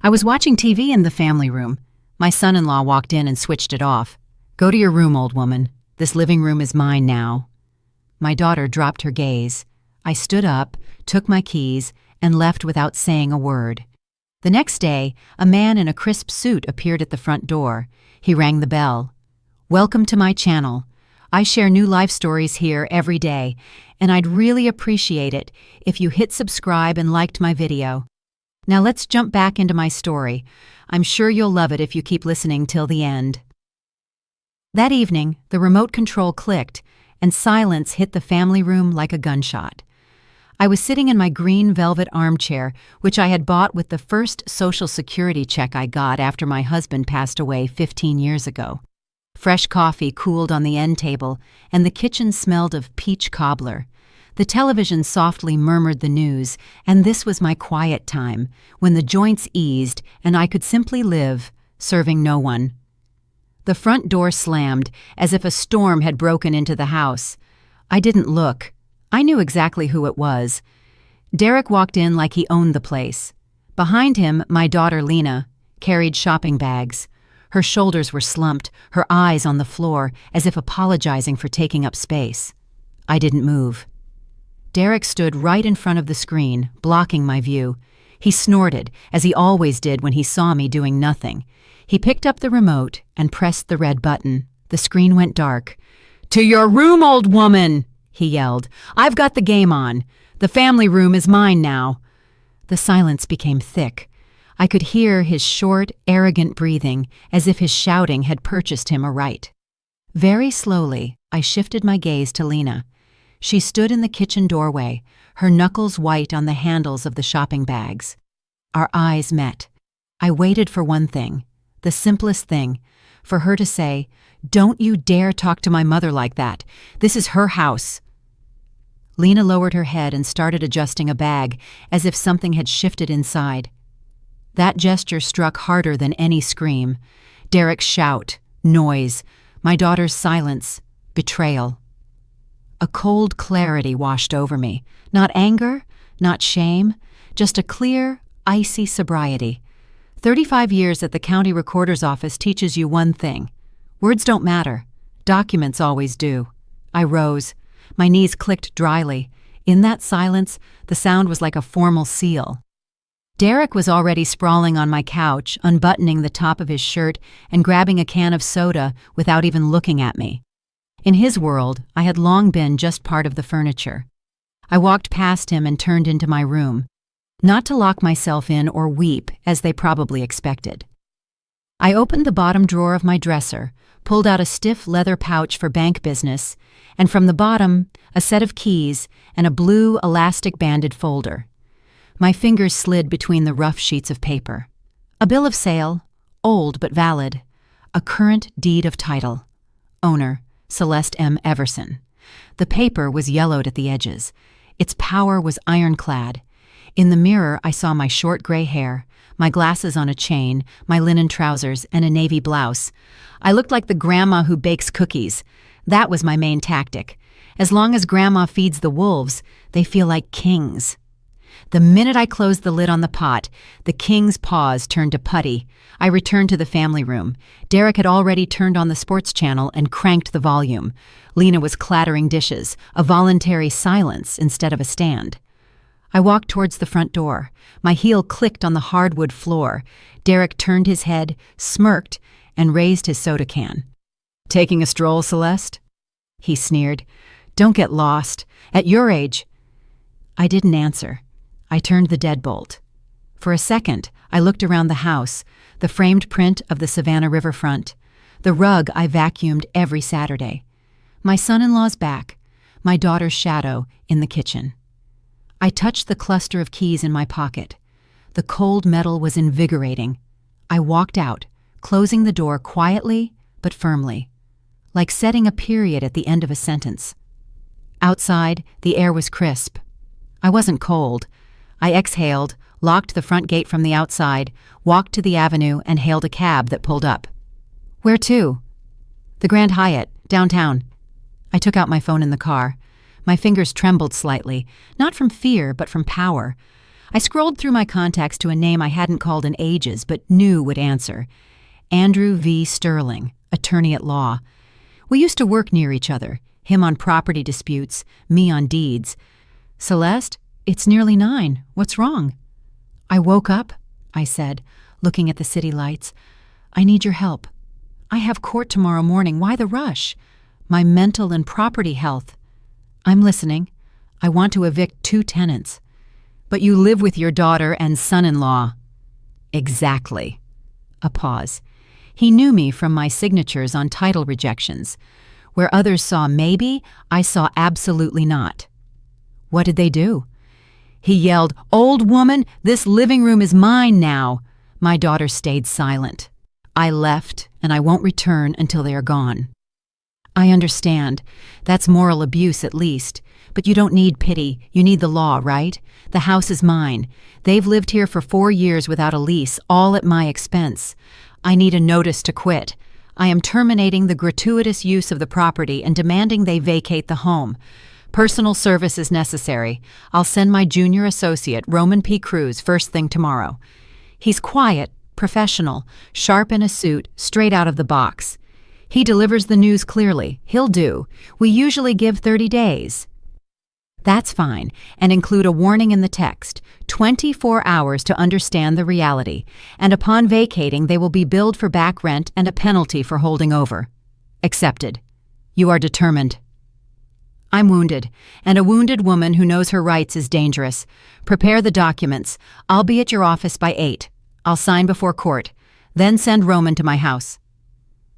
I was watching TV in the family room. My son-in-law walked in and switched it off. "Go to your room, old woman. This living room is mine now." My daughter dropped her gaze. I stood up, took my keys, and left without saying a word. The next day, a man in a crisp suit appeared at the front door. He rang the bell. "Welcome to my channel. I share new life stories here every day, and I'd really appreciate it if you hit subscribe and liked my video. Now let's jump back into my story. I'm sure you'll love it if you keep listening till the end." That evening, the remote control clicked, and silence hit the family room like a gunshot. I was sitting in my green velvet armchair, which I had bought with the first Social Security check I got after my husband passed away 15 years ago. Fresh coffee cooled on the end table, and the kitchen smelled of peach cobbler. The television softly murmured the news, and this was my quiet time, when the joints eased and I could simply live, serving no one. The front door slammed, as if a storm had broken into the house. I didn't look. I knew exactly who it was. Derek walked in like he owned the place. Behind him, my daughter Lena carried shopping bags. Her shoulders were slumped, her eyes on the floor, as if apologizing for taking up space. I didn't move. Derek stood right in front of the screen, blocking my view. He snorted, as he always did when he saw me doing nothing. He picked up the remote and pressed the red button. The screen went dark. "To your room, old woman!" he yelled. "I've got the game on. The family room is mine now." The silence became thick. I could hear his short, arrogant breathing, as if his shouting had purchased him a right. Very slowly, I shifted my gaze to Lena. She stood in the kitchen doorway, her knuckles white on the handles of the shopping bags. Our eyes met. I waited for one thing, the simplest thing, for her to say, "Don't you dare talk to my mother like that. This is her house." Lena lowered her head and started adjusting a bag, as if something had shifted inside. That gesture struck harder than any scream. Derek's shout, noise, my daughter's silence, betrayal. A cold clarity washed over me. Not anger, not shame, just a clear, icy sobriety. 35 years at the county recorder's office teaches you one thing. Words don't matter. Documents always do. I rose. My knees clicked dryly. In that silence, the sound was like a formal seal. Derek was already sprawling on my couch, unbuttoning the top of his shirt and grabbing a can of soda without even looking at me. In his world, I had long been just part of the furniture. I walked past him and turned into my room, not to lock myself in or weep, as they probably expected. I opened the bottom drawer of my dresser, pulled out a stiff leather pouch for bank business, and from the bottom, a set of keys and a blue elastic-banded folder. My fingers slid between the rough sheets of paper. A bill of sale, old but valid. A current deed of title. Owner, Celeste M. Everson. The paper was yellowed at the edges. Its power was ironclad. In the mirror, I saw my short gray hair, my glasses on a chain, my linen trousers, and a navy blouse. I looked like the grandma who bakes cookies. That was my main tactic. As long as grandma feeds the wolves, they feel like kings. The minute I closed the lid on the pot, the king's paws turned to putty. I returned to the family room. Derek had already turned on the sports channel and cranked the volume. Lena was clattering dishes, a voluntary silence instead of a stand. I walked towards the front door. My heel clicked on the hardwood floor. Derek turned his head, smirked, and raised his soda can. "Taking a stroll, Celeste?" He sneered. "Don't get lost. At your age—" I didn't answer. I turned the deadbolt. For a second, I looked around the house, the framed print of the Savannah riverfront, the rug I vacuumed every Saturday, my son-in-law's back, my daughter's shadow in the kitchen. I touched the cluster of keys in my pocket. The cold metal was invigorating. I walked out, closing the door quietly but firmly, like setting a period at the end of a sentence. Outside, the air was crisp. I wasn't cold. I exhaled, locked the front gate from the outside, walked to the avenue, and hailed a cab that pulled up. "Where to?" "The Grand Hyatt, downtown." I took out my phone in the car. My fingers trembled slightly, not from fear, but from power. I scrolled through my contacts to a name I hadn't called in ages but knew would answer. Andrew V. Sterling, attorney at law. We used to work near each other, him on property disputes, me on deeds. Celeste, it's nearly 9. What's wrong? I woke up, I said, looking at the city lights. I need your help. I have court tomorrow morning. Why the rush? My mental and property health. I'm listening. I want to evict 2 tenants. But you live with your daughter and son-in-law. Exactly. A pause. He knew me from my signatures on title rejections. Where others saw maybe, I saw absolutely not. What did they do? He yelled, "Old woman, this living room is mine now." My daughter stayed silent. I left, and I won't return until they are gone. I understand. That's moral abuse at least. But you don't need pity. You need the law, right? The house is mine. They've lived here for 4 years without a lease, all at my expense. I need a notice to quit. I am terminating the gratuitous use of the property and demanding they vacate the home. Personal service is necessary. I'll send my junior associate, Roman P. Cruz, first thing tomorrow. He's quiet, professional, sharp in a suit, straight out of the box. He delivers the news clearly. He'll do. We usually give 30 days. That's fine, and include a warning in the text, 24 hours to understand the reality, and upon vacating they will be billed for back rent and a penalty for holding over. Accepted. You are determined. I'm wounded, and a wounded woman who knows her rights is dangerous. Prepare the documents. I'll be at your office by 8. I'll sign before court. Then send Roman to my house.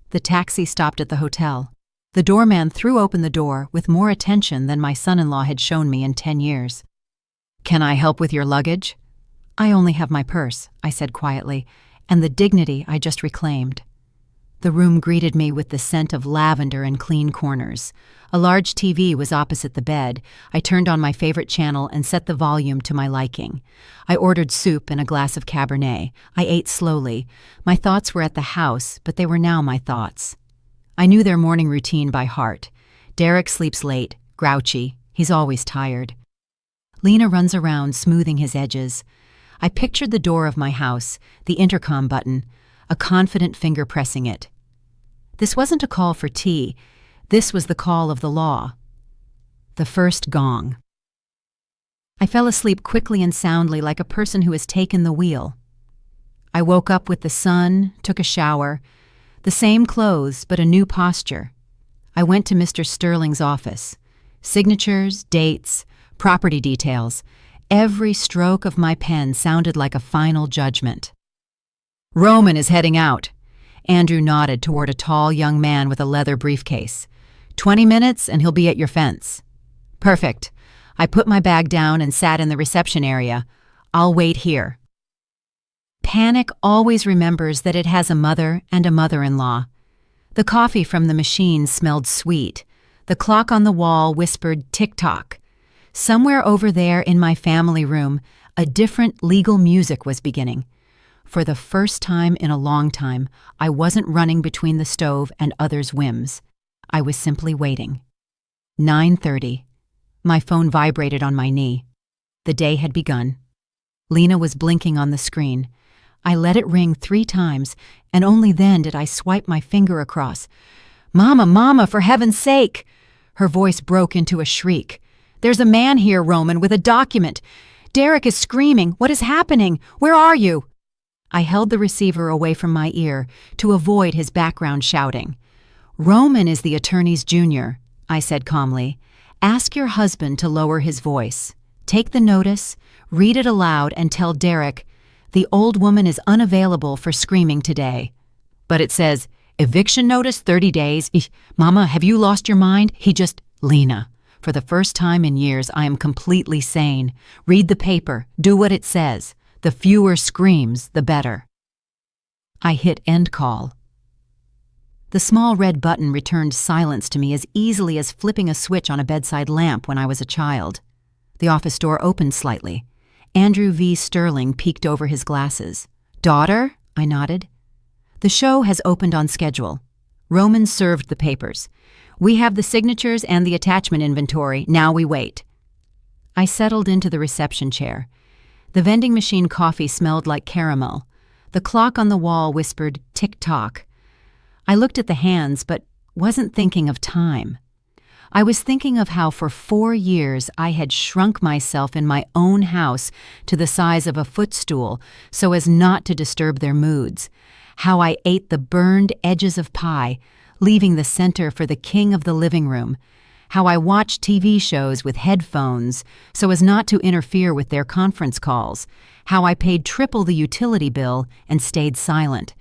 The taxi stopped at the hotel. The doorman threw open the door with more attention than my son-in-law had shown me in 10 years. Can I help with your luggage? I only have my purse, I said quietly, and the dignity I just reclaimed. The room greeted me with the scent of lavender and clean corners. A large TV was opposite the bed. I turned on my favorite channel and set the volume to my liking. I ordered soup and a glass of Cabernet. I ate slowly. My thoughts were at the house, but they were now my thoughts. I knew their morning routine by heart. Derek sleeps late, grouchy. He's always tired. Lena runs around, smoothing his edges. I pictured the door of my house, the intercom button, a confident finger pressing it. This wasn't a call for tea. This was the call of the law. The first gong. I fell asleep quickly and soundly like a person who has taken the wheel. I woke up with the sun, took a shower, the same clothes but a new posture. I went to Mr. Sterling's office. Signatures, dates, property details. Every stroke of my pen sounded like a final judgment. Roman is heading out. Andrew nodded toward a tall young man with a leather briefcase. 20 minutes and he'll be at your fence. Perfect. I put my bag down and sat in the reception area. I'll wait here. Panic always remembers that it has a mother and a mother-in-law. The coffee from the machine smelled sweet. The clock on the wall whispered tick-tock. Somewhere over there in my family room, a different legal music was beginning. For the first time in a long time, I wasn't running between the stove and others' whims. I was simply waiting. 9:30. My phone vibrated on my knee. The day had begun. Lena was blinking on the screen. I let it ring 3 times, and only then did I swipe my finger across. "Mama, Mama, for heaven's sake!" Her voice broke into a shriek. "There's a man here, Roman, with a document. Derek is screaming. What is happening? Where are you?" I held the receiver away from my ear to avoid his background shouting. "Roman is the attorney's junior," I said calmly. "Ask your husband to lower his voice. Take the notice, read it aloud, and tell Derek, the old woman is unavailable for screaming today." "But it says, eviction notice 30 days. Mama, have you lost your mind?" Lena, for the first time in years, I am completely sane. Read the paper. Do what it says. The fewer screams, the better. I hit end call. The small red button returned silence to me as easily as flipping a switch on a bedside lamp when I was a child. The office door opened slightly. Andrew V. Sterling peeked over his glasses. "Daughter?" I nodded. "The show has opened on schedule." Roman served the papers. "We have the signatures and the attachment inventory. Now we wait." I settled into the reception chair. The vending machine coffee smelled like caramel. The clock on the wall whispered tick-tock. I looked at the hands, but wasn't thinking of time. I was thinking of how for 4 years I had shrunk myself in my own house to the size of a footstool so as not to disturb their moods, how I ate the burned edges of pie, leaving the center for the king of the living room, how I watched TV shows with headphones so as not to interfere with their conference calls, how I paid triple the utility bill and stayed silent.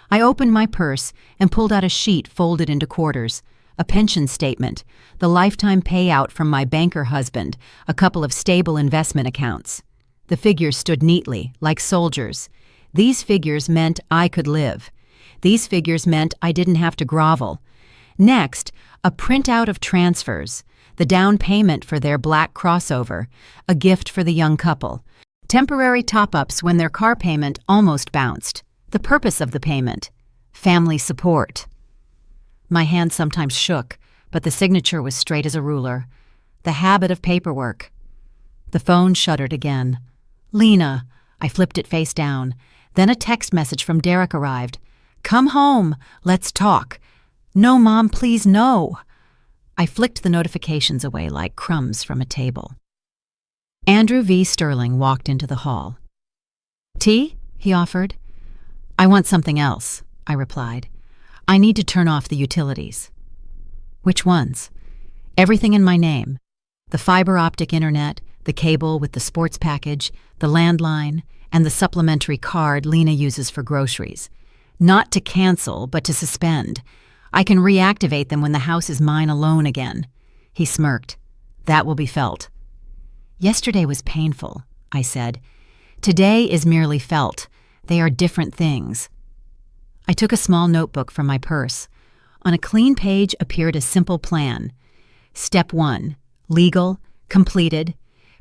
I opened my purse and pulled out a sheet folded into quarters, a pension statement, the lifetime payout from my banker husband, a couple of stable investment accounts. The figures stood neatly, like soldiers. These figures meant I could live. These figures meant I didn't have to grovel. Next, a printout of transfers, the down payment for their black crossover, a gift for the young couple, temporary top-ups when their car payment almost bounced, the purpose of the payment, family support. My hand sometimes shook, but the signature was straight as a ruler. The habit of paperwork. The phone shuddered again. Lena. I flipped it face down. Then a text message from Derek arrived. Come home. Let's talk. No, Mom, please, no. I flicked the notifications away like crumbs from a table. Andrew V. Sterling walked into the hall. Tea? He offered. I want something else, I replied. I need to turn off the utilities. Which ones? Everything in my name. The fiber optic internet, the cable with the sports package, the landline, and the supplementary card Lena uses for groceries. Not to cancel, but to suspend. I can reactivate them when the house is mine alone again. He smirked. That will be felt. Yesterday was painful, I said. Today is merely felt. They are different things. I took a small notebook from my purse. On a clean page appeared a simple plan. Step 1, legal, completed,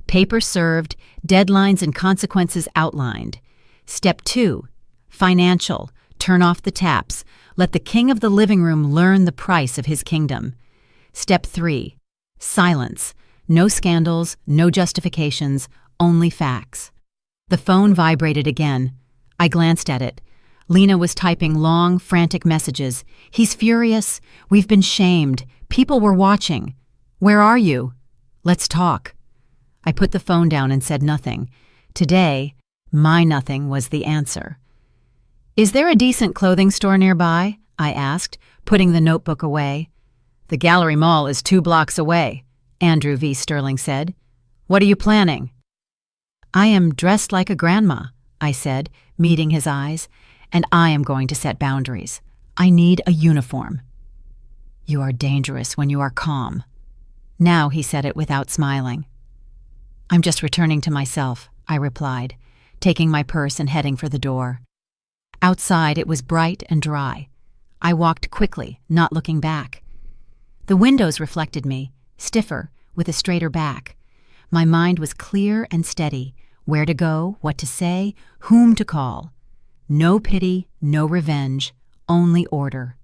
paper served, deadlines and consequences outlined. Step 2, financial, turn off the taps, let the king of the living room learn the price of his kingdom. Step 3, silence, no scandals, no justifications, only facts. The phone vibrated again. I glanced at it. Lena was typing long, frantic messages. He's furious. We've been shamed. People were watching. Where are you? Let's talk. I put the phone down and said nothing. Today, my nothing was the answer. Is there a decent clothing store nearby? I asked, putting the notebook away. The Gallery Mall is 2 blocks away, Andrew V. Sterling said. What are you planning? I am dressed like a grandma, I said, meeting his eyes. And I am going to set boundaries. I need a uniform. You are dangerous when you are calm. Now he said it without smiling. I'm just returning to myself, I replied, taking my purse and heading for the door. Outside it was bright and dry. I walked quickly, not looking back. The windows reflected me, stiffer, with a straighter back. My mind was clear and steady, where to go, what to say, whom to call. No pity, no revenge, only order.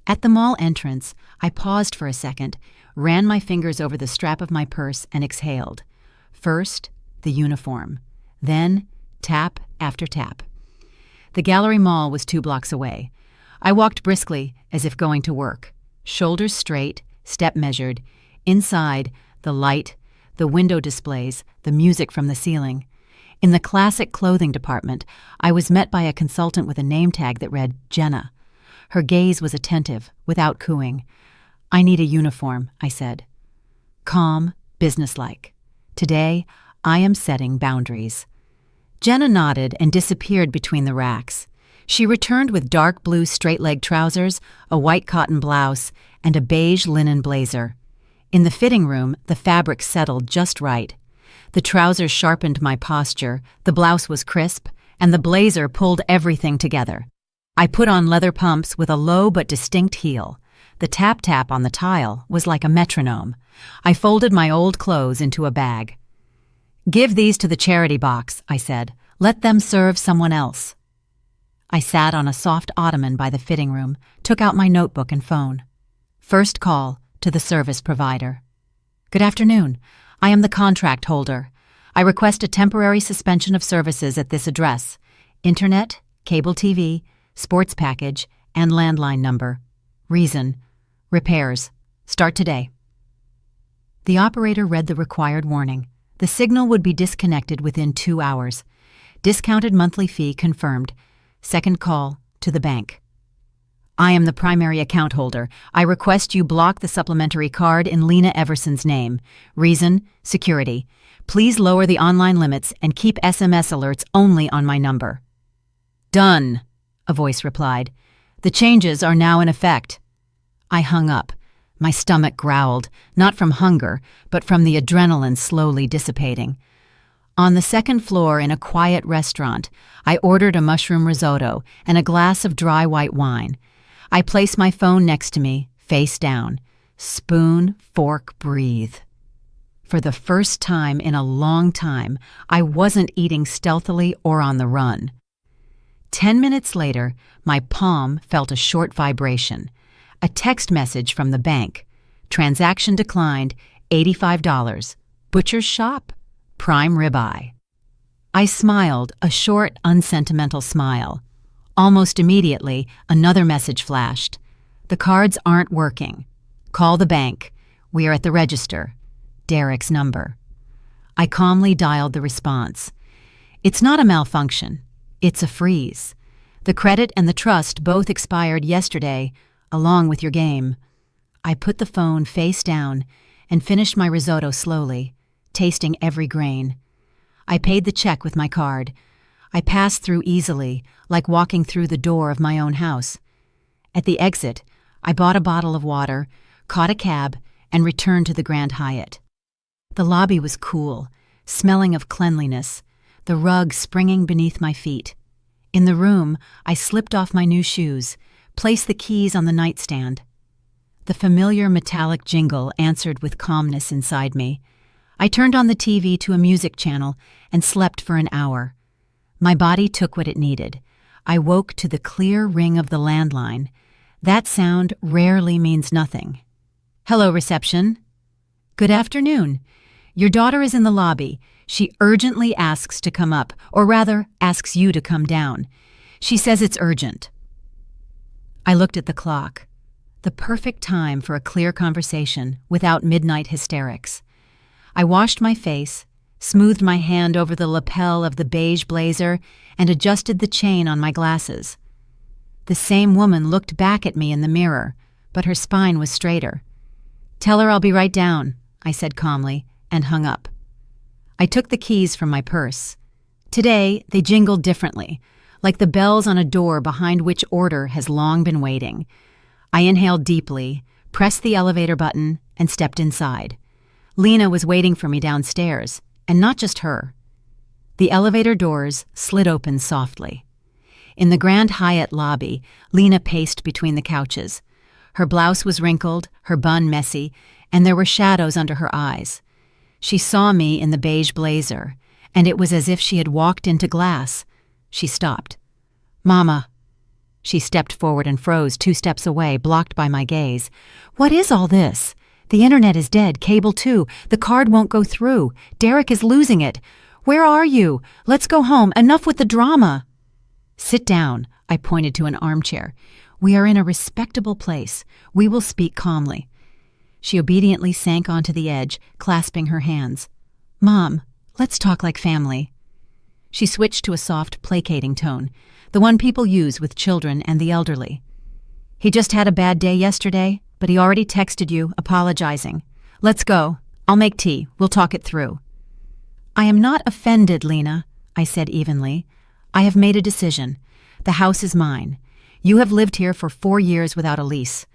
At the mall entrance, I paused for a second, ran my fingers over the strap of my purse and exhaled. First, the uniform. Then, tap after tap. The Gallery Mall was 2 blocks away. I walked briskly, as if going to work. Shoulders straight, step measured. Inside, the light, the window displays, the music from the ceiling. In the classic clothing department, I was met by a consultant with a name tag that read Jenna. Her gaze was attentive, without cooing. I need a uniform, I said. Calm, businesslike. Today, I am setting boundaries. Jenna nodded and disappeared between the racks. She returned with dark blue straight-leg trousers, a white cotton blouse, and a beige linen blazer. In the fitting room, the fabric settled just right. The trousers sharpened my posture, the blouse was crisp, and the blazer pulled everything together. I put on leather pumps with a low but distinct heel. The tap-tap on the tile was like a metronome. I folded my old clothes into a bag. Give these to the charity box, I said. Let them serve someone else. I sat on a soft ottoman by the fitting room, took out my notebook and phone. First call to the service provider. Good afternoon. I am the contract holder. I request a temporary suspension of services at this address: Internet, cable TV, sports package, and landline number. Reason: repairs. Start today. The operator read the required warning. The signal would be disconnected within 2 hours. Discounted monthly fee confirmed. Second call to the bank. I am the primary account holder. I request you block the supplementary card in Lena Everson's name. Reason: security. Please lower the online limits and keep SMS alerts only on my number. Done, a voice replied. The changes are now in effect. I hung up. My stomach growled, not from hunger, but from the adrenaline slowly dissipating. On the second floor in a quiet restaurant, I ordered a mushroom risotto and a glass of dry white wine. I placed my phone next to me, face down. Spoon, fork, breathe. For the first time in a long time, I wasn't eating stealthily or on the run. 10 minutes later, my palm felt a short vibration. A text message from the bank. Transaction declined, $85. Butcher's shop, prime ribeye. I smiled, a short, unsentimental smile. Almost immediately, another message flashed. The cards aren't working. Call the bank. We are at the register. Derek's number. I calmly dialed the response. It's not a malfunction. It's a freeze. The credit and the trust both expired yesterday, along with your game. I put the phone face down and finished my risotto slowly, tasting every grain. I paid the check with my card. I passed through easily, like walking through the door of my own house. At the exit, I bought a bottle of water, caught a cab, and returned to the Grand Hyatt. The lobby was cool, smelling of cleanliness, the rug springing beneath my feet. In the room, I slipped off my new shoes, placed the keys on the nightstand. The familiar metallic jingle answered with calmness inside me. I turned on the TV to a music channel and slept for an hour. My body took what it needed. I woke to the clear ring of the landline. That sound rarely means nothing. Hello, reception. Good afternoon. Your daughter is in the lobby. She urgently asks to come up, or rather, asks you to come down. She says it's urgent. I looked at the clock. The perfect time for a clear conversation without midnight hysterics. I washed my face, smoothed my hand over the lapel of the beige blazer, and adjusted the chain on my glasses. The same woman looked back at me in the mirror, but her spine was straighter. Tell her I'll be right down, I said calmly, and hung up. I took the keys from my purse. Today, they jingled differently, like the bells on a door behind which order has long been waiting. I inhaled deeply, pressed the elevator button, and stepped inside. Lena was waiting for me downstairs, and not just her. The elevator doors slid open softly. In the Grand Hyatt lobby, Lena paced between the couches. Her blouse was wrinkled, her bun messy, and there were shadows under her eyes. She saw me in the beige blazer, and it was as if she had walked into glass. She stopped. Mama. She stepped forward and froze 2 steps away, blocked by my gaze. What is all this? The internet is dead, cable too. The card won't go through. Derek is losing it. Where are you? Let's go home. Enough with the drama. Sit down, I pointed to an armchair. We are in a respectable place. We will speak calmly. She obediently sank onto the edge, clasping her hands. Mom, let's talk like family. She switched to a soft, placating tone, the one people use with children and the elderly. He just had a bad day yesterday, but he already texted you, apologizing. Let's go. I'll make tea. We'll talk it through. I am not offended, Lena, I said evenly. I have made a decision. The house is mine. You have lived here for 4 years without a lease.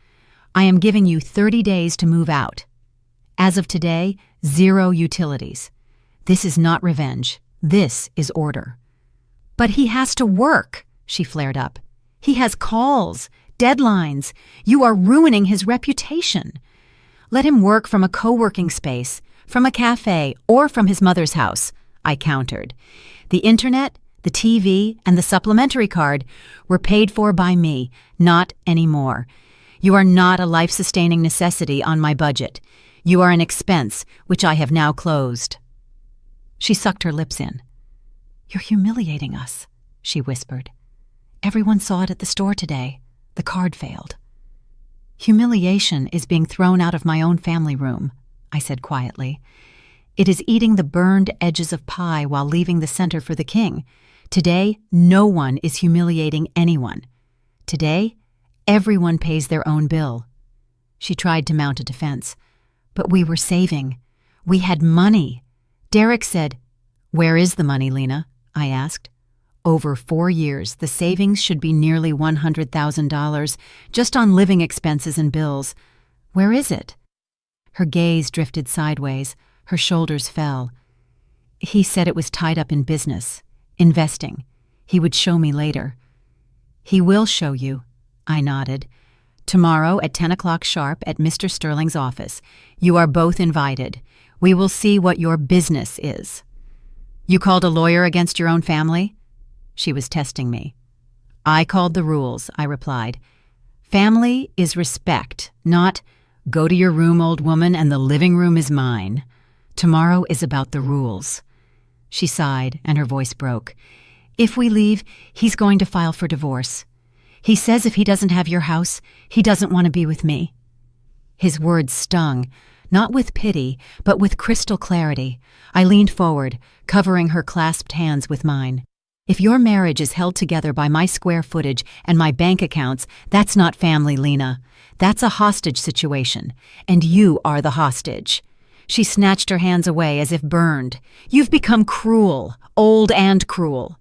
I am giving you 30 days to move out. As of today, 0 utilities. This is not revenge. This is order. But he has to work, she flared up. He has calls, deadlines. You are ruining his reputation. Let him work from a co-working space, from a cafe, or from his mother's house, I countered. The internet, the TV, and the supplementary card were paid for by me, not anymore. You are not a life-sustaining necessity on my budget. You are an expense, which I have now closed. She sucked her lips in. "You're humiliating us," she whispered. "Everyone saw it at the store today. The card failed." "Humiliation is being thrown out of my own family room," I said quietly. "It is eating the burned edges of pie while leaving the center for the king. Today, no one is humiliating anyone. Today, everyone pays their own bill." She tried to mount a defense. "But we were saving. We had money." Derek said, "Where is the money, Lena?" I asked. "Over 4 years, the savings should be nearly $100,000 just on living expenses and bills. Where is it?" Her gaze drifted sideways. Her shoulders fell. "He said it was tied up in business, investing. He would show me later." "He will show you," I nodded. "Tomorrow at 10 o'clock sharp at Mr. Sterling's office. You are both invited. We will see what your business is." "You called a lawyer against your own family?" She was testing me. "I called the rules," I replied. "Family is respect, not, 'Go to your room, old woman, and the living room is mine.' Tomorrow is about the rules." She sighed, and her voice broke. "If we leave, he's going to file for divorce. He says if he doesn't have your house, he doesn't want to be with me." His words stung, not with pity, but with crystal clarity. I leaned forward, covering her clasped hands with mine. "If your marriage is held together by my square footage and my bank accounts, that's not family, Lena. That's a hostage situation, and you are the hostage." She snatched her hands away as if burned. "You've become cruel, old and cruel."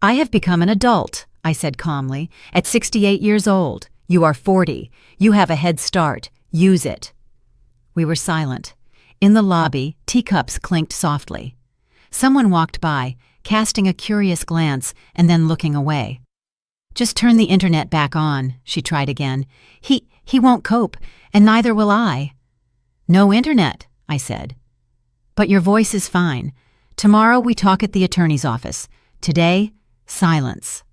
"I have become an adult," I said calmly, "at 68 years old. You are 40. You have a head start. Use it." We were silent. In the lobby, teacups clinked softly. Someone walked by, casting a curious glance and then looking away. "Just turn the internet back on," she tried again. He won't cope, and neither will I." "No internet," I said. "But your voice is fine. Tomorrow we talk at the attorney's office. Today, silence."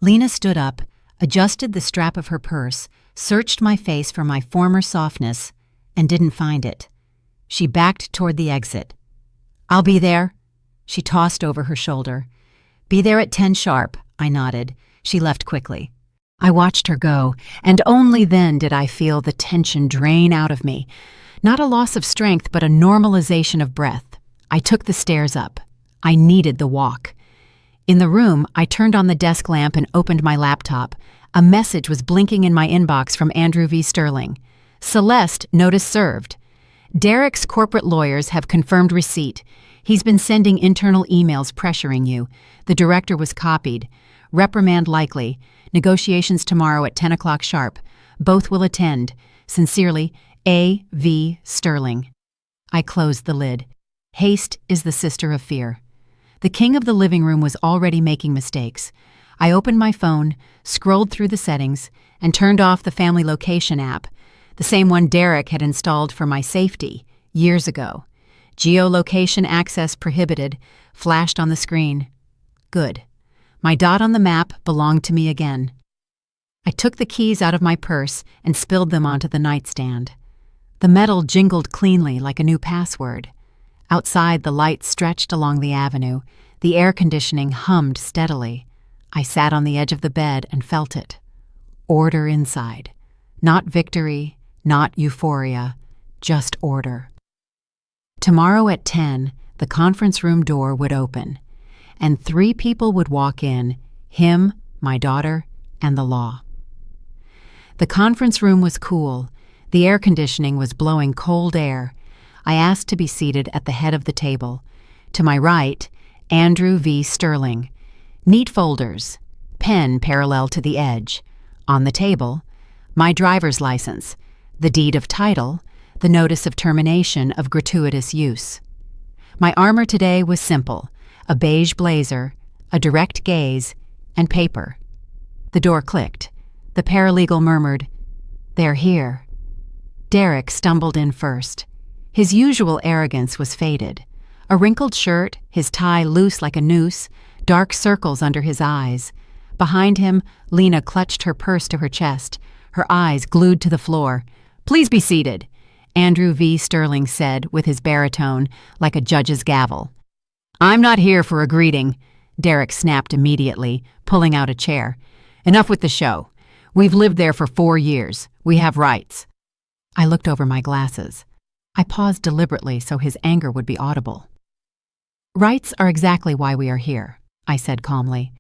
Lena stood up, adjusted the strap of her purse, searched my face for my former softness, and didn't find it. She backed toward the exit. "I'll be there." She tossed over her shoulder. "Be there at 10 sharp," I nodded. She left quickly. I watched her go, and only then did I feel the tension drain out of me. Not a loss of strength, but a normalization of breath. I took the stairs up. I needed the walk. In the room, I turned on the desk lamp and opened my laptop. A message was blinking in my inbox from Andrew V. Sterling. "Celeste, notice served. Derek's corporate lawyers have confirmed receipt. He's been sending internal emails pressuring you. The director was copied. Reprimand likely. Negotiations tomorrow at 10 o'clock sharp. Both will attend. Sincerely, A. V. Sterling." I closed the lid. Haste is the sister of fear. The king of the living room was already making mistakes. I opened my phone, scrolled through the settings, and turned off the family location app, the same one Derek had installed for my safety years ago. Geolocation access prohibited flashed on the screen. Good. My dot on the map belonged to me again. I took the keys out of my purse and spilled them onto the nightstand. The metal jingled cleanly like a new password. Outside, the lights stretched along the avenue. The air conditioning hummed steadily. I sat on the edge of the bed and felt it. Order inside. Not victory, not euphoria, just order. Tomorrow at 10, the conference room door would open, and 3 people would walk in, him, my daughter, and the law. The conference room was cool. The air conditioning was blowing cold air. I asked to be seated at the head of the table. To my right, Andrew V. Sterling. Neat folders, pen parallel to the edge. On the table, my driver's license, the deed of title, the notice of termination of gratuitous use. My armor today was simple: a beige blazer, a direct gaze, and paper. The door clicked. The paralegal murmured, "They're here." Derek stumbled in first. His usual arrogance was faded. A wrinkled shirt, his tie loose like a noose, dark circles under his eyes. Behind him, Lena clutched her purse to her chest, her eyes glued to the floor. "Please be seated," Andrew V. Sterling said with his baritone, like a judge's gavel. I'm not here for a greeting, Derek snapped immediately, pulling out a chair. Enough with the show. We've lived there for 4 years. We have rights. I looked over my glasses. I paused deliberately so his anger would be audible. Rights are exactly why we are here, I said calmly.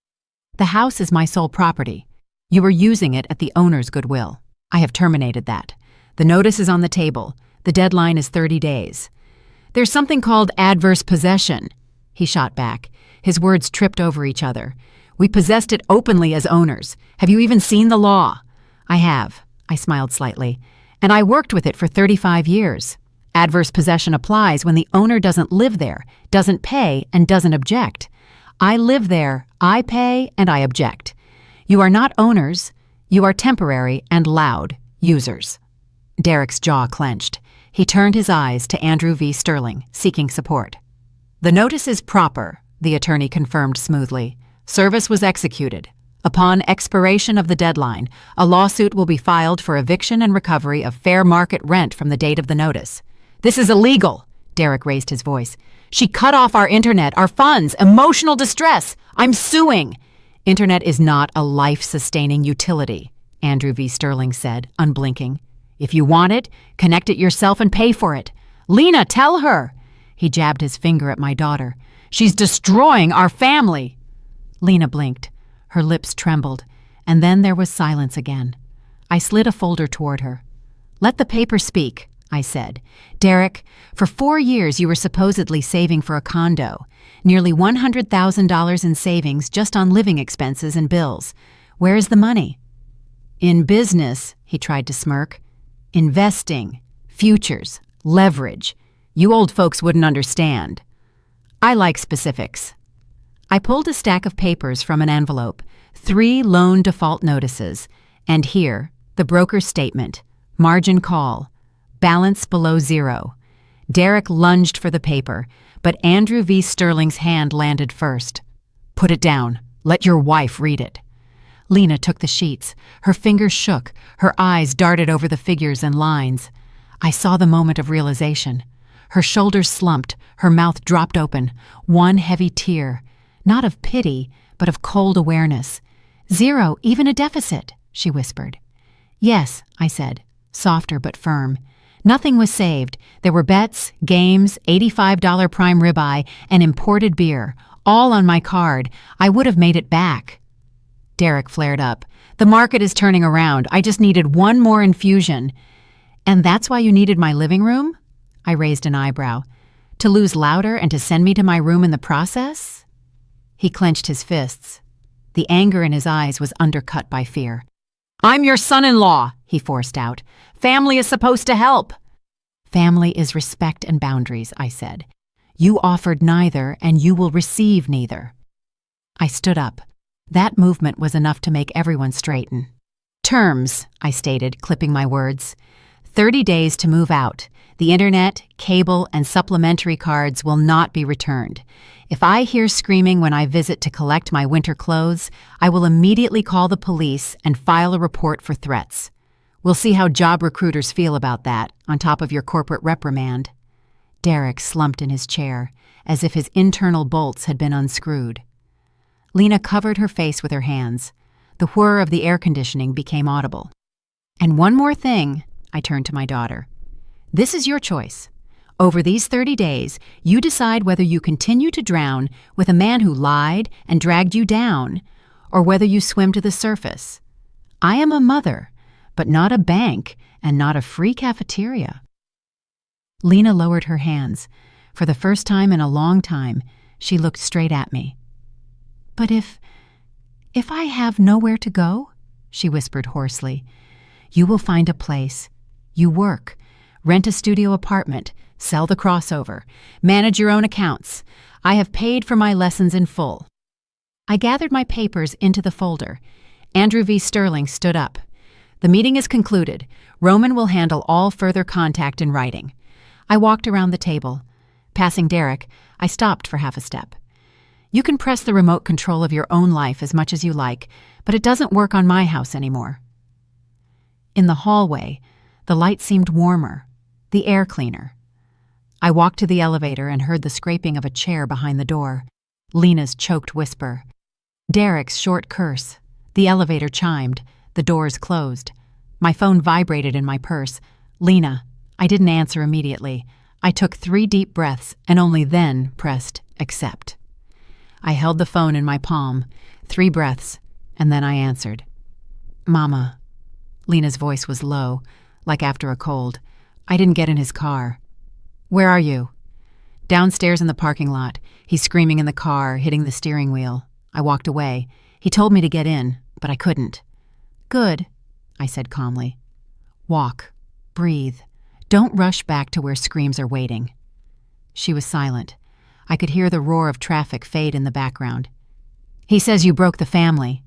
The house is my sole property. You are using it at the owner's goodwill. I have terminated that. The notice is on the table. The deadline is 30 days. There's something called adverse possession, he shot back. His words tripped over each other. We possessed it openly as owners. Have you even seen the law? I have, I smiled slightly. And I worked with it for 35 years. Adverse possession applies when the owner doesn't live there, doesn't pay, and doesn't object. I live there, I pay, and I object. You are not owners. You are temporary and loud users. Derek's jaw clenched. He turned his eyes to Andrew V. Sterling, seeking support. The notice is proper, the attorney confirmed smoothly. Service was executed. Upon expiration of the deadline, a lawsuit will be filed for eviction and recovery of fair market rent from the date of the notice. This is illegal, Derek raised his voice. She cut off our internet, our funds, emotional distress. I'm suing. Internet is not a life-sustaining utility, Andrew V. Sterling said, unblinking. If you want it, connect it yourself and pay for it. Lena, tell her. He jabbed his finger at my daughter. She's destroying our family. Lena blinked. Her lips trembled, and then there was silence again. I slid a folder toward her. Let the paper speak, I said. Derek, for 4 years you were supposedly saving for a condo. Nearly $100,000 in savings just on living expenses and bills. Where is the money? In business, he tried to smirk. Investing, futures, leverage. You old folks wouldn't understand. I like specifics. I pulled a stack of papers from an envelope, 3 loan default notices, and here, the broker's statement, margin call, balance below 0. Derek lunged for the paper, but Andrew V. Sterling's hand landed first. Put it down. Let your wife read it. Lena took the sheets. Her fingers shook. Her eyes darted over the figures and lines. I saw the moment of realization. Her shoulders slumped. Her mouth dropped open. One heavy tear. Not of pity, but of cold awareness. 0, even a deficit, she whispered. Yes, I said, softer but firm. Nothing was saved. There were bets, games, $85 prime ribeye, and imported beer, all on my card. I would have made it back. Derek flared up. The market is turning around. I just needed one more infusion. And that's why you needed my living room? I raised an eyebrow. To lose louder and to send me to my room in the process? He clenched his fists. The anger in his eyes was undercut by fear. I'm your son-in-law, he forced out. Family is supposed to help. Family is respect and boundaries, I said. You offered neither, and you will receive neither. I stood up. That movement was enough to make everyone straighten. Terms, I stated, clipping my words. 30 days to move out. The internet, cable, and supplementary cards will not be returned. If I hear screaming when I visit to collect my winter clothes, I will immediately call the police and file a report for threats. We'll see how job recruiters feel about that, on top of your corporate reprimand. Derek slumped in his chair, as if his internal bolts had been unscrewed. Lena covered her face with her hands. The whir of the air conditioning became audible. And one more thing, I turned to my daughter. This is your choice. Over these 30 days, you decide whether you continue to drown with a man who lied and dragged you down, or whether you swim to the surface. I am a mother, but not a bank and not a free cafeteria. Lena lowered her hands. For the first time in a long time, she looked straight at me. But if I have nowhere to go, she whispered hoarsely, you will find a place. You work, rent a studio apartment, sell the crossover, manage your own accounts. I have paid for my lessons in full. I gathered my papers into the folder. Andrew V. Sterling stood up. The meeting is concluded. Roman will handle all further contact in writing. I walked around the table. Passing Derek, I stopped for half a step. You can press the remote control of your own life as much as you like, but it doesn't work on my house anymore. In the hallway, the light seemed warmer, the air cleaner. I walked to the elevator and heard the scraping of a chair behind the door. Lena's choked whisper. Derek's short curse. The elevator chimed. The doors closed. My phone vibrated in my purse. Lena. I didn't answer immediately. I took 3 deep breaths and only then pressed accept. I held the phone in my palm. 3 breaths, and then I answered. Mama. Lena's voice was low, like after a cold. I didn't get in his car. Where are you? Downstairs in the parking lot. He's screaming in the car, hitting the steering wheel. I walked away. He told me to get in, but I couldn't. Good, I said calmly. Walk. Breathe. Don't rush back to where screams are waiting. She was silent. I could hear the roar of traffic fade in the background. He says you broke the family.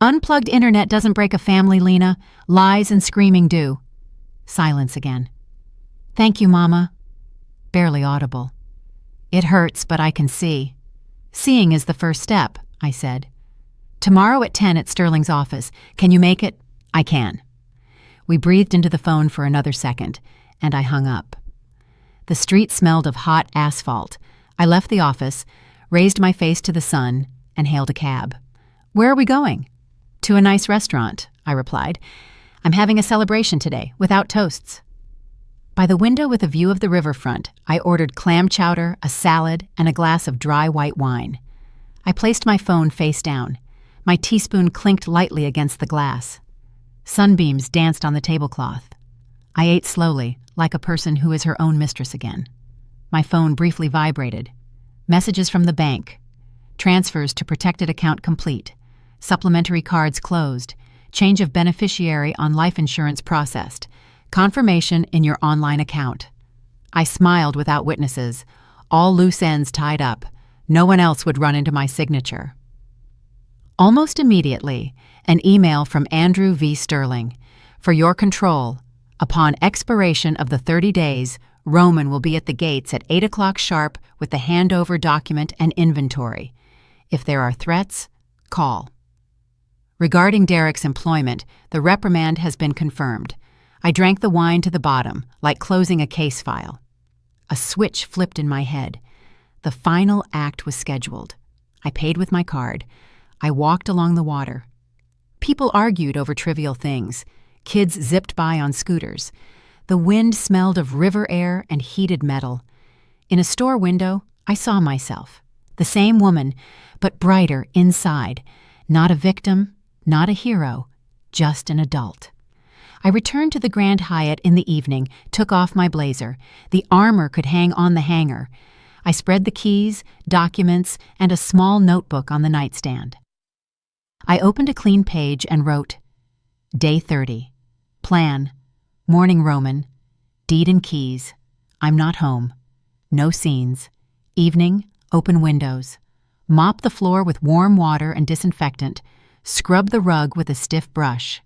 Unplugged internet doesn't break a family, Lena. Lies and screaming do. Silence again. Thank you, Mama. Barely audible. It hurts, but I can see. Seeing is the first step, I said. Tomorrow at 10 at Sterling's office. Can you make it? I can. We breathed into the phone for another second, and I hung up. The street smelled of hot asphalt. I left the office, raised my face to the sun, and hailed a cab. Where are we going? To a nice restaurant, I replied. I'm having a celebration today, without toasts. By the window with a view of the riverfront, I ordered clam chowder, a salad, and a glass of dry white wine. I placed my phone face down. My teaspoon clinked lightly against the glass. Sunbeams danced on the tablecloth. I ate slowly, like a person who is her own mistress again. My phone briefly vibrated. Messages from the bank. Transfers to protected account complete. Supplementary cards closed. Change of beneficiary on life insurance processed. Confirmation in your online account. I smiled without witnesses. All loose ends tied up. No one else would run into my signature. Almost immediately, an email from Andrew V. Sterling. For your control, upon expiration of the 30 days, Roman will be at the gates at 8 o'clock sharp with the handover document and inventory. If there are threats, call. Regarding Derek's employment, the reprimand has been confirmed. I drank the wine to the bottom, like closing a case file. A switch flipped in my head. The final act was scheduled. I paid with my card. I walked along the water. People argued over trivial things. Kids zipped by on scooters. The wind smelled of river air and heated metal. In a store window, I saw myself. The same woman, but brighter inside. Not a victim, not a hero, just an adult. I returned to the Grand Hyatt in the evening, took off my blazer. The armor could hang on the hanger. I spread the keys, documents, and a small notebook on the nightstand. I opened a clean page and wrote, Day 30. Plan. Morning Roman. Deed and keys. I'm not home. No scenes. Evening. Open windows. Mop the floor with warm water and disinfectant. Scrub the rug with a stiff brush.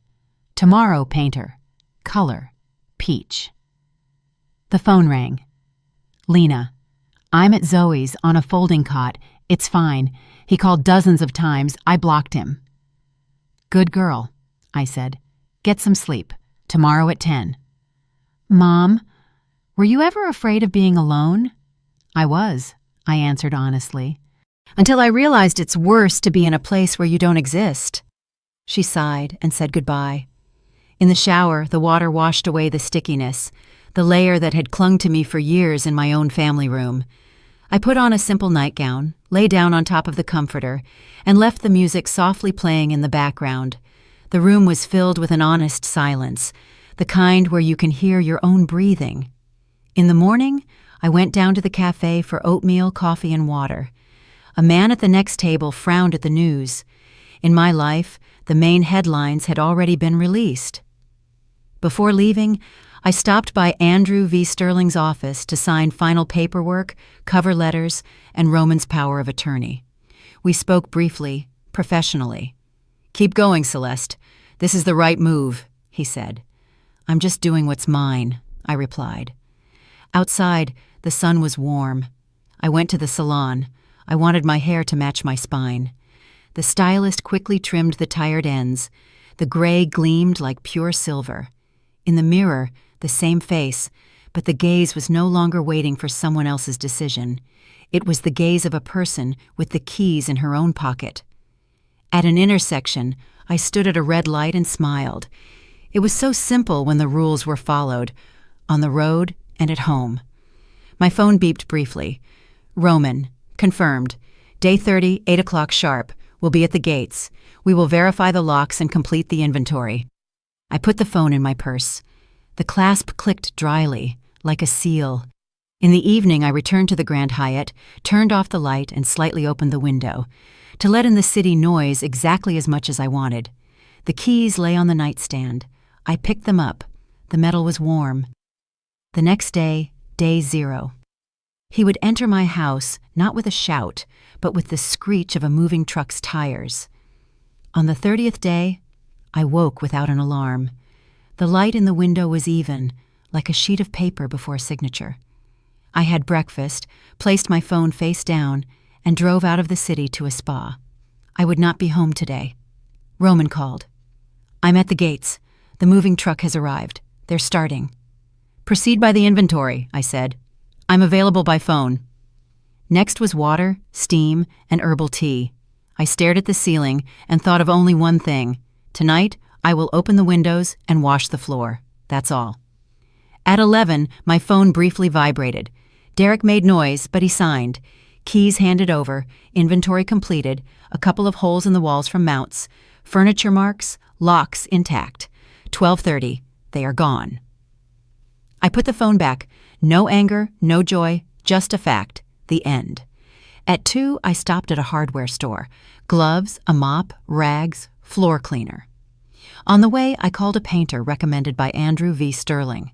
Tomorrow, painter. Color. Peach. The phone rang. Lena. I'm at Zoe's on a folding cot. It's fine. He called dozens of times. I blocked him. Good girl, I said. Get some sleep. Tomorrow at 10. Mom, were you ever afraid of being alone? I was, I answered honestly. Until I realized it's worse to be in a place where you don't exist. She sighed and said goodbye. In the shower, the water washed away the stickiness, the layer that had clung to me for years in my own family room. I put on a simple nightgown, lay down on top of the comforter, and left the music softly playing in the background. The room was filled with an honest silence, the kind where you can hear your own breathing. In the morning, I went down to the cafe for oatmeal, coffee, and water. A man at the next table frowned at the news. In my life, the main headlines had already been released. Before leaving, I stopped by Andrew V. Sterling's office to sign final paperwork, cover letters, and Roman's power of attorney. We spoke briefly, professionally. Keep going, Celeste. This is the right move, he said. I'm just doing what's mine, I replied. Outside, the sun was warm. I went to the salon. I wanted my hair to match my spine. The stylist quickly trimmed the tired ends. The gray gleamed like pure silver. In the mirror, the same face, but the gaze was no longer waiting for someone else's decision. It was the gaze of a person with the keys in her own pocket. At an intersection, I stood at a red light and smiled. It was so simple when the rules were followed, on the road and at home. My phone beeped briefly. Roman, confirmed. Day 30, 8 o'clock sharp. We'll be at the gates. We will verify the locks and complete the inventory. I put the phone in my purse. The clasp clicked dryly, like a seal. In the evening, I returned to the Grand Hyatt, turned off the light, and slightly opened the window, to let in the city noise exactly as much as I wanted. The keys lay on the nightstand. I picked them up. The metal was warm. The next day, day 0. He would enter my house, not with a shout, but with the screech of a moving truck's tires. On the 30th day, I woke without an alarm. The light in the window was even, like a sheet of paper before a signature. I had breakfast, placed my phone face down, and drove out of the city to a spa. I would not be home today. Roman called. I'm at the gates. The moving truck has arrived. They're starting. Proceed by the inventory, I said. I'm available by phone. Next was water, steam, and herbal tea. I stared at the ceiling and thought of only one thing. Tonight, I will open the windows and wash the floor. That's all. At 11, my phone briefly vibrated. Derek made noise, but he signed. Keys handed over, inventory completed, a couple of holes in the walls from mounts, furniture marks, locks intact. 12:30, they are gone. I put the phone back. No anger, no joy, just a fact. The end. At 2, I stopped at a hardware store. Gloves, a mop, rags, floor cleaner. On the way, I called a painter recommended by Andrew V. Sterling.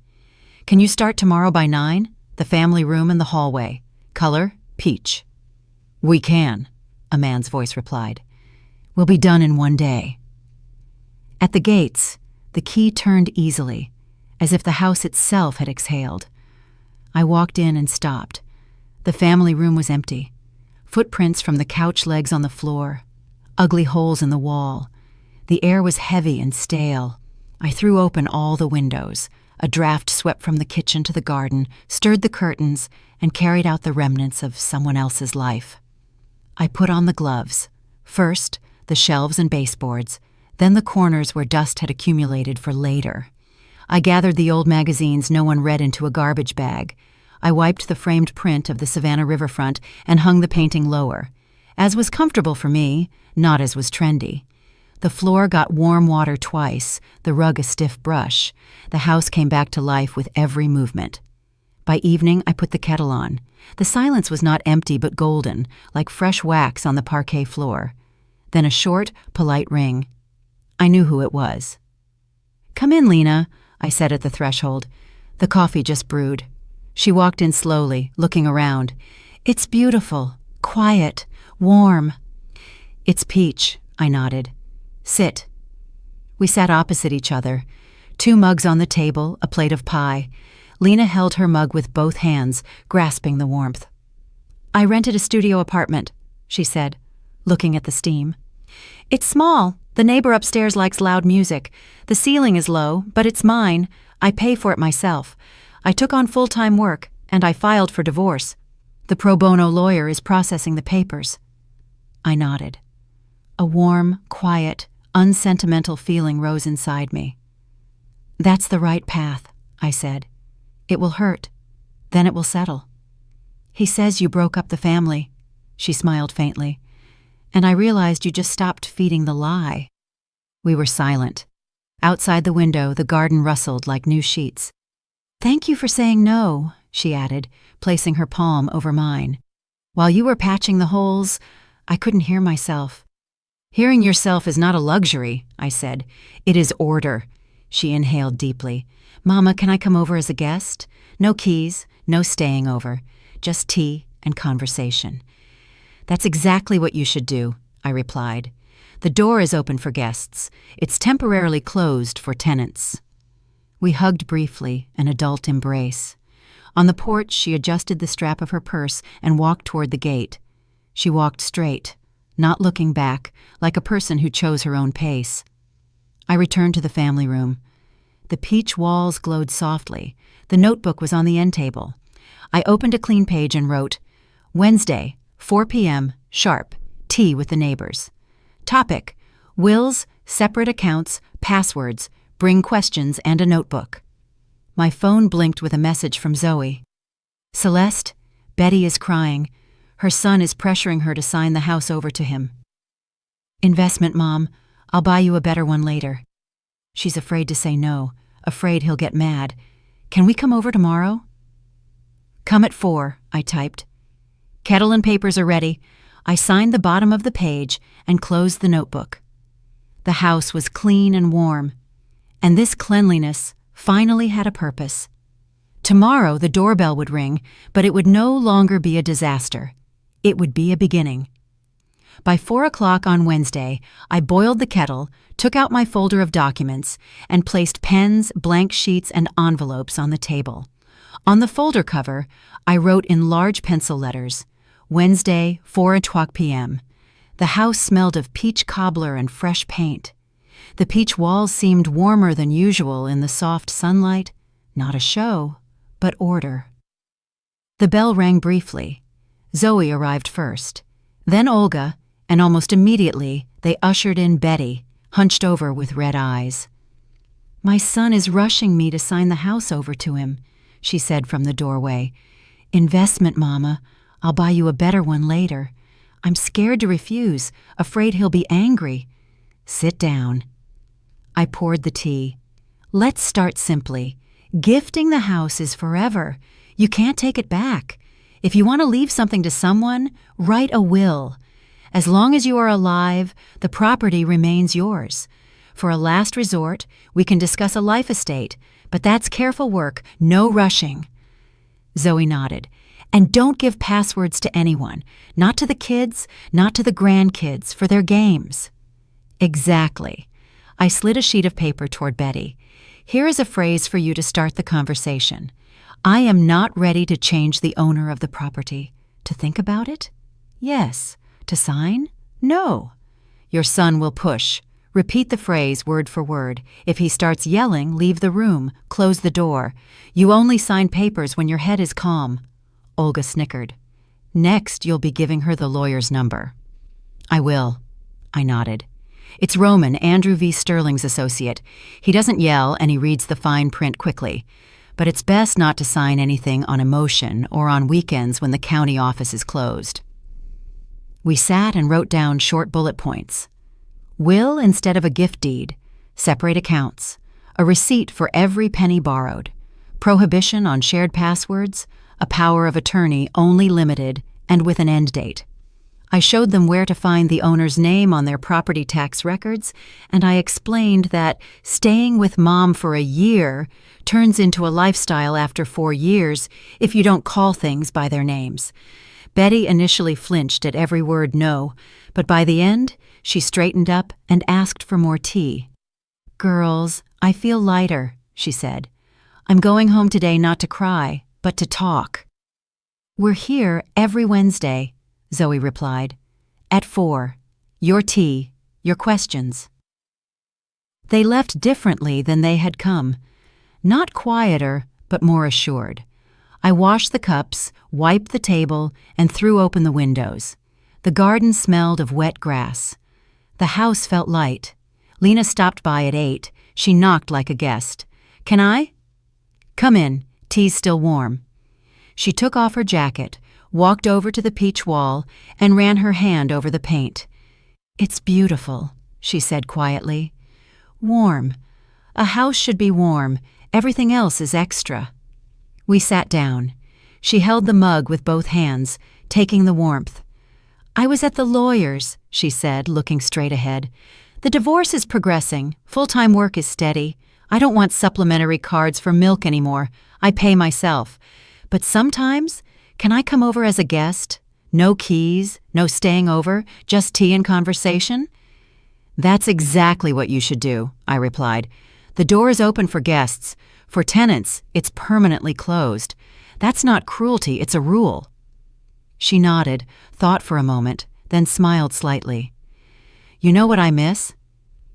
Can you start tomorrow by 9? The family room and the hallway. Color, peach. We can, a man's voice replied. We'll be done in 1 day. At the gates, the key turned easily, as if the house itself had exhaled. I walked in and stopped. The family room was empty. Footprints from the couch legs on the floor. Ugly holes in the wall. The air was heavy and stale. I threw open all the windows. A draft swept from the kitchen to the garden, stirred the curtains, and carried out the remnants of someone else's life. I put on the gloves. First, the shelves and baseboards, then the corners where dust had accumulated for later. I gathered the old magazines no one read into a garbage bag. I wiped the framed print of the Savannah riverfront and hung the painting lower, as was comfortable for me, not as was trendy. The floor got warm water twice, the rug a stiff brush. The house came back to life with every movement. By evening, I put the kettle on. The silence was not empty but golden, like fresh wax on the parquet floor. Then a short, polite ring. I knew who it was. Come in, Lena, I said at the threshold. The coffee just brewed. She walked in slowly, looking around. It's beautiful, quiet, warm. It's peach, I nodded. Sit. We sat opposite each other. 2 mugs on the table, a plate of pie. Lena held her mug with both hands, grasping the warmth. I rented a studio apartment, she said, looking at the steam. It's small. The neighbor upstairs likes loud music. The ceiling is low, but it's mine. I pay for it myself. I took on full-time work, and I filed for divorce. The pro bono lawyer is processing the papers. I nodded. A warm, quiet, unsentimental feeling rose inside me. That's the right path, I said. It will hurt. Then it will settle. He says you broke up the family. She smiled faintly. And I realized you just stopped feeding the lie. We were silent. Outside the window, the garden rustled like new sheets. Thank you for saying no, she added, placing her palm over mine. While you were patching the holes, I couldn't hear myself. Hearing yourself is not a luxury, I said. It is order. She inhaled deeply. Mama, can I come over as a guest? No keys, no staying over. Just tea and conversation. That's exactly what you should do, I replied. The door is open for guests. It's temporarily closed for tenants. We hugged briefly, an adult embrace. On the porch, she adjusted the strap of her purse and walked toward the gate. She walked straight, not looking back, like a person who chose her own pace. I returned to the family room. The peach walls glowed softly. The notebook was on the end table. I opened a clean page and wrote, Wednesday, 4 p.m., sharp, tea with the neighbors. Topic, wills, separate accounts, passwords, bring questions, and a notebook. My phone blinked with a message from Zoe. Celeste, Betty is crying. Her son is pressuring her to sign the house over to him. Investment, Mom. I'll buy you a better one later. She's afraid to say no, afraid he'll get mad. Can we come over tomorrow? Come at 4, I typed. Kettle and papers are ready. I signed the bottom of the page and closed the notebook. The house was clean and warm, and this cleanliness finally had a purpose. Tomorrow the doorbell would ring, but it would no longer be a disaster. It would be a beginning. By 4 o'clock on Wednesday, I boiled the kettle, took out my folder of documents, and placed pens, blank sheets, and envelopes on the table. On the folder cover, I wrote in large pencil letters, Wednesday, 4 o'clock p.m. The house smelled of peach cobbler and fresh paint. The peach walls seemed warmer than usual in the soft sunlight. Not a show, but order. The bell rang briefly. Zoe arrived first, then Olga, and almost immediately they ushered in Betty, hunched over with red eyes. My son is rushing me to sign the house over to him, she said from the doorway. Investment, Mama. I'll buy you a better one later. I'm scared to refuse, afraid he'll be angry. Sit down. I poured the tea. Let's start simply. Gifting the house is forever. You can't take it back. If you want to leave something to someone, write a will. As long as you are alive, the property remains yours. For a last resort, we can discuss a life estate, but that's careful work, no rushing. Zoe nodded. And don't give passwords to anyone, not to the kids, not to the grandkids, for their games. Exactly. I slid a sheet of paper toward Betty. Here is a phrase for you to start the conversation. I am not ready to change the owner of the property. To think about it? Yes. To sign? No. Your son will push. Repeat the phrase word for word. If he starts yelling, leave the room. Close the door. You only sign papers when your head is calm. Olga snickered. Next, you'll be giving her the lawyer's number. I will. I nodded. It's Roman, Andrew V. Sterling's associate. He doesn't yell and he reads the fine print quickly. But it's best not to sign anything on emotion or on weekends when the county office is closed. We sat and wrote down short bullet points. Will instead of a gift deed. Separate accounts. A receipt for every penny borrowed. Prohibition on shared passwords. A power of attorney only limited and with an end date. I showed them where to find the owner's name on their property tax records, and I explained that staying with Mom for a year turns into a lifestyle after 4 years if you don't call things by their names. Betty initially flinched at every word no, but by the end, she straightened up and asked for more tea. Girls, I feel lighter, she said. I'm going home today not to cry, but to talk. We're here every Wednesday, Zoe replied. At 4. Your tea, your questions. They left differently than they had come. Not quieter, but more assured. I washed the cups, wiped the table, and threw open the windows. The garden smelled of wet grass. The house felt light. Lena stopped by at 8. She knocked like a guest. Can I? Come in. Tea's still warm. She took off her jacket, walked over to the peach wall, and ran her hand over the paint. It's beautiful, she said quietly. Warm. A house should be warm. Everything else is extra. We sat down. She held the mug with both hands, taking the warmth. I was at the lawyer's, she said, looking straight ahead. The divorce is progressing. Full-time work is steady. I don't want supplementary cards for milk anymore. I pay myself. But sometimes, can I come over as a guest? No keys, no staying over, just tea and conversation? That's exactly what you should do, I replied. The door is open for guests. For tenants, it's permanently closed. That's not cruelty, it's a rule. She nodded, thought for a moment, then smiled slightly. You know what I miss?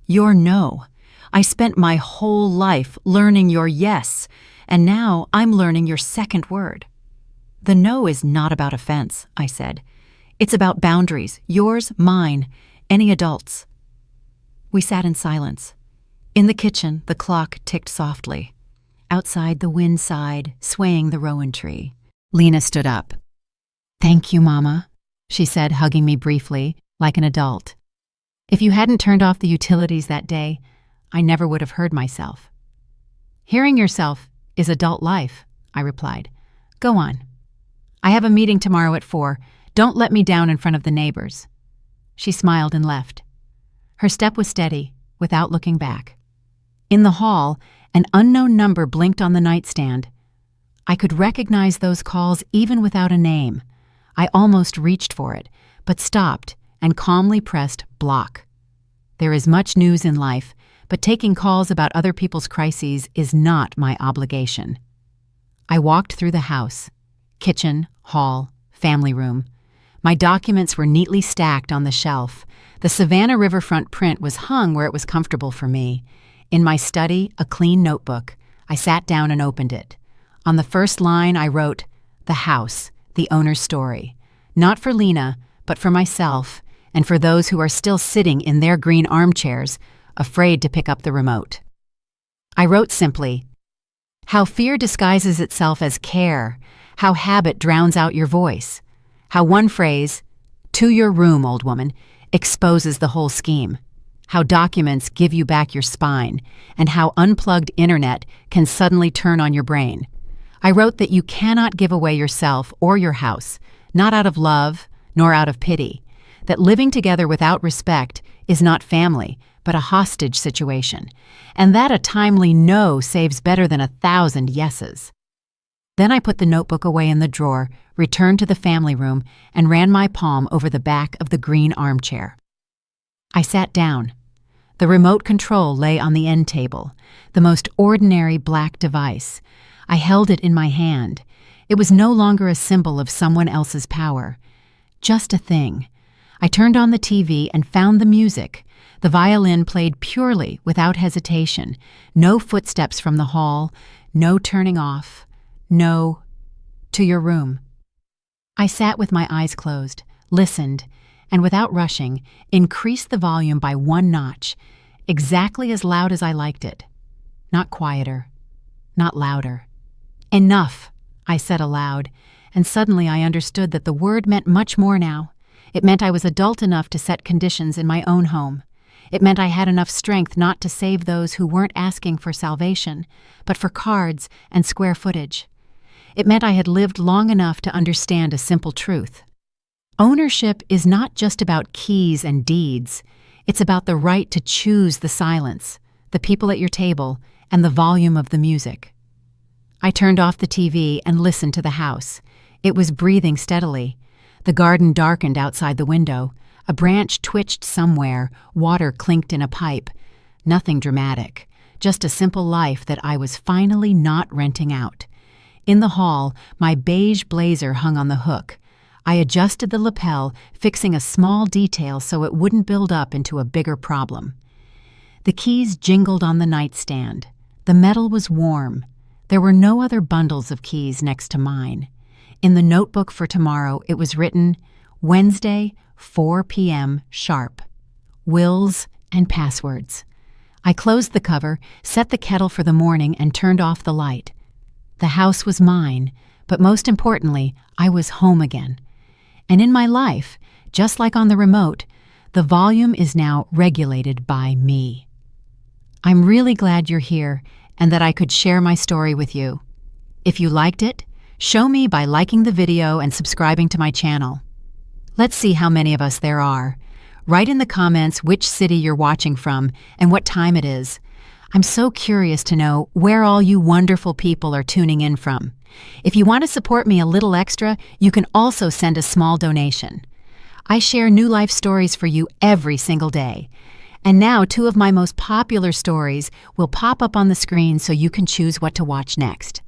Your no. I spent my whole life learning your yes, and now I'm learning your second word." "The no is not about offense," I said. "It's about boundaries, yours, mine, any adult's." We sat in silence. In the kitchen, the clock ticked softly. Outside, the wind sighed, swaying the rowan tree. Lena stood up. "Thank you, Mama," she said, hugging me briefly, like an adult. "If you hadn't turned off the utilities that day, I never would have heard myself." "Hearing yourself is adult life," I replied. "Go on. I have a meeting tomorrow at 4. Don't let me down in front of the neighbors." She smiled and left. Her step was steady, without looking back. In the hall, an unknown number blinked on the nightstand. I could recognize those calls even without a name. I almost reached for it, but stopped and calmly pressed block. There is much news in life, but taking calls about other people's crises is not my obligation. I walked through the house. Kitchen, hall, family room. My documents were neatly stacked on the shelf. The Savannah riverfront print was hung where it was comfortable for me. In my study, a clean notebook. I sat down and opened it. On the first line, I wrote, "The house, the owner's story." Not for Lena, but for myself, and for those who are still sitting in their green armchairs, afraid to pick up the remote. I wrote simply, "How fear disguises itself as care, how habit drowns out your voice, how one phrase, 'To your room, old woman,' exposes the whole scheme, how documents give you back your spine, and how unplugged internet can suddenly turn on your brain." I wrote that you cannot give away yourself or your house, not out of love, nor out of pity, that living together without respect is not family, but a hostage situation, and that a timely no saves better than 1,000 yeses. Then I put the notebook away in the drawer, returned to the family room, and ran my palm over the back of the green armchair. I sat down. The remote control lay on the end table, the most ordinary black device. I held it in my hand. It was no longer a symbol of someone else's power. Just a thing. I turned on the TV and found the music. The violin played purely, without hesitation. No footsteps from the hall, no turning off, no, "To your room." I sat with my eyes closed, listened, and without rushing, increased the volume by 1 notch, exactly as loud as I liked it. Not quieter, not louder. "Enough," I said aloud, and suddenly I understood that the word meant much more now. It meant I was adult enough to set conditions in my own home. It meant I had enough strength not to save those who weren't asking for salvation, but for cards and square footage. It meant I had lived long enough to understand a simple truth. Ownership is not just about keys and deeds. It's about the right to choose the silence, the people at your table, and the volume of the music. I turned off the TV and listened to the house. It was breathing steadily. The garden darkened outside the window. A branch twitched somewhere, water clinked in a pipe. Nothing dramatic, just a simple life that I was finally not renting out. In the hall, my beige blazer hung on the hook. I adjusted the lapel, fixing a small detail so it wouldn't build up into a bigger problem. The keys jingled on the nightstand. The metal was warm. There were no other bundles of keys next to mine. In the notebook for tomorrow, it was written, "Wednesday, 4 p.m. sharp. Wills and passwords." I closed the cover, set the kettle for the morning, and turned off the light. The house was mine, but most importantly, I was home again. And in my life, just like on the remote, the volume is now regulated by me. I'm really glad you're here and that I could share my story with you. If you liked it, show me by liking the video and subscribing to my channel. Let's see how many of us there are. Write in the comments which city you're watching from and what time it is. I'm so curious to know where all you wonderful people are tuning in from. If you want to support me a little extra, you can also send a small donation. I share new life stories for you every single day. And now 2 of my most popular stories will pop up on the screen so you can choose what to watch next.